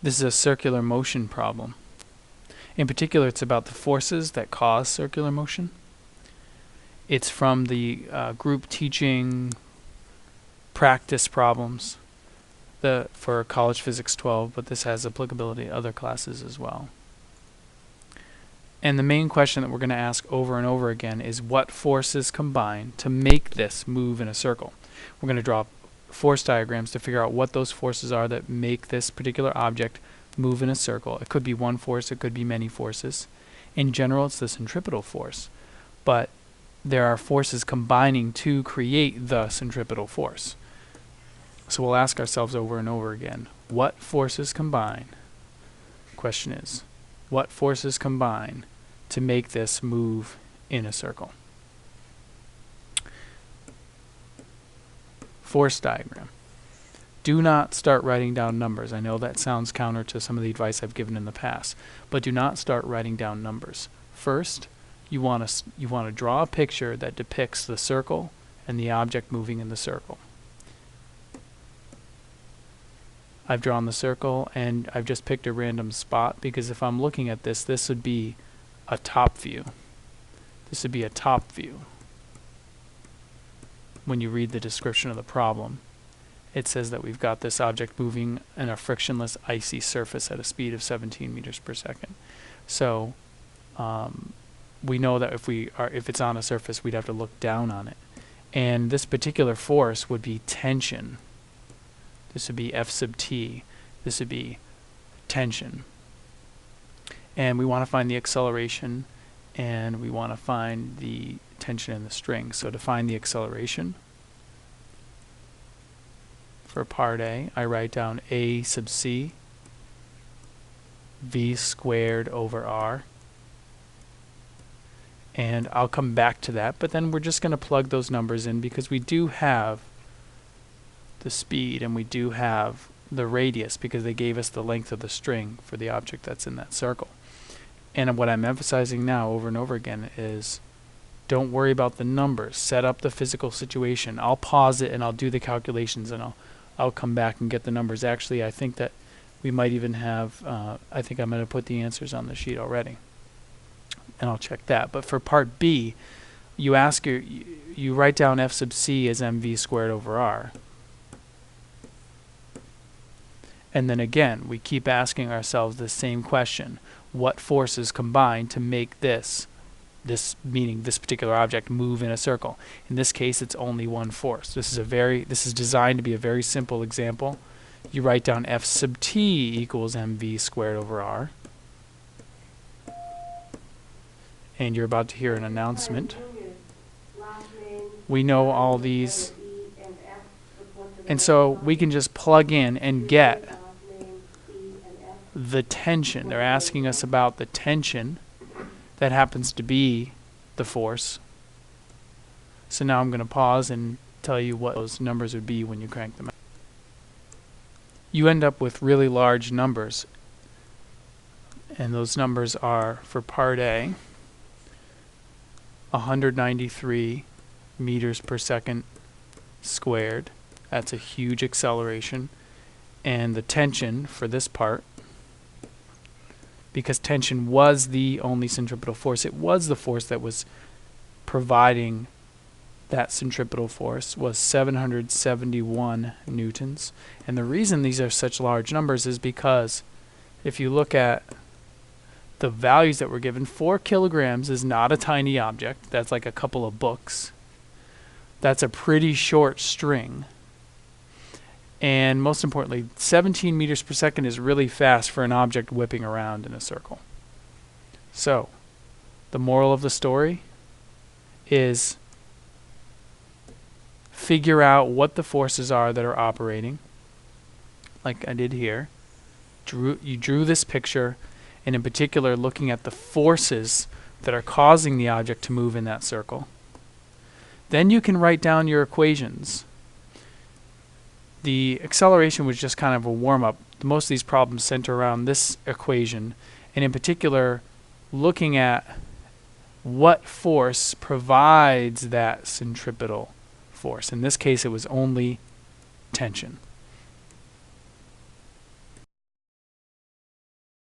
This is a circular motion problem. In particular, it's about the forces that cause circular motion. It's from the group teaching practice problems for College Physics 12, but this has applicability to other classes as well. And the main question that we're going to ask over and over again is what forces combine to make this move in a circle. We're going to draw force diagrams to figure out what those forces are that make this particular object move in a circle. It could be one force, it could be many forces. In general, it's the centripetal force, but there are forces combining to create the centripetal force. So we'll ask ourselves over and over again, what forces combine? Question is, what forces combine to make this move in a circle? Force diagram. Do not start writing down numbers. I know that sounds counter to some of the advice I've given in the past, but do not start writing down numbers. First, you want to draw a picture that depicts the circle and the object moving in the circle. I've drawn the circle and I've just picked a random spot because if I'm looking at this, this would be a top view. This would be a top view. When you read the description of the problem, it says that we've got this object moving in a frictionless icy surface at a speed of 17 meters per second. So we know that if it's on a surface, we'd have to look down on it. And this particular force would be tension. This would be F sub t. This would be tension. And we want to find the acceleration, and we want to find the tension in the string. So to find the acceleration, for part A, I write down A sub c v squared over r. And I'll come back to that, but then we're just going to plug those numbers in because we do have the speed and we do have the radius because they gave us the length of the string for the object that's in that circle. And what I'm emphasizing now over and over again is don't worry about the numbers. Set up the physical situation. I'll pause it and I'll do the calculations and I'll come back and get the numbers. Actually, I think that we might even have, I think I'm going to put the answers on the sheet already. And I'll check that. But for part B, you write down F sub c as mv squared over r. And then again, we keep asking ourselves the same question. What forces combine to make this meaning this particular object move in a circle? In this case, it's only one force. This is designed to be a very simple example. You write down F sub t equals mv squared over r. And you're about to hear an announcement. We know all these. And so we can just plug in and get the tension. They're asking us about the tension that happens to be the force. So now I'm going to pause and tell you what those numbers would be when you crank them out. You end up with really large numbers. And those numbers are, for part A, 193 meters per second squared. That's a huge acceleration. And the tension for this part, because tension was the only centripetal force, it was the force that was providing that centripetal force, was 771 newtons. And the reason these are such large numbers is because if you look at the values that were given, 4 kilograms is not a tiny object. That's like a couple of books. That's a pretty short string. And most importantly, 17 meters per second is really fast for an object whipping around in a circle. So, the moral of the story is figure out what the forces are that are operating, like I did here. You drew this picture, and in particular looking at the forces that are causing the object to move in that circle. Then you can write down your equations. The acceleration was just kind of a warm-up. Most of these problems center around this equation, and in particular looking at what force provides that centripetal force. In this case, it was only tension.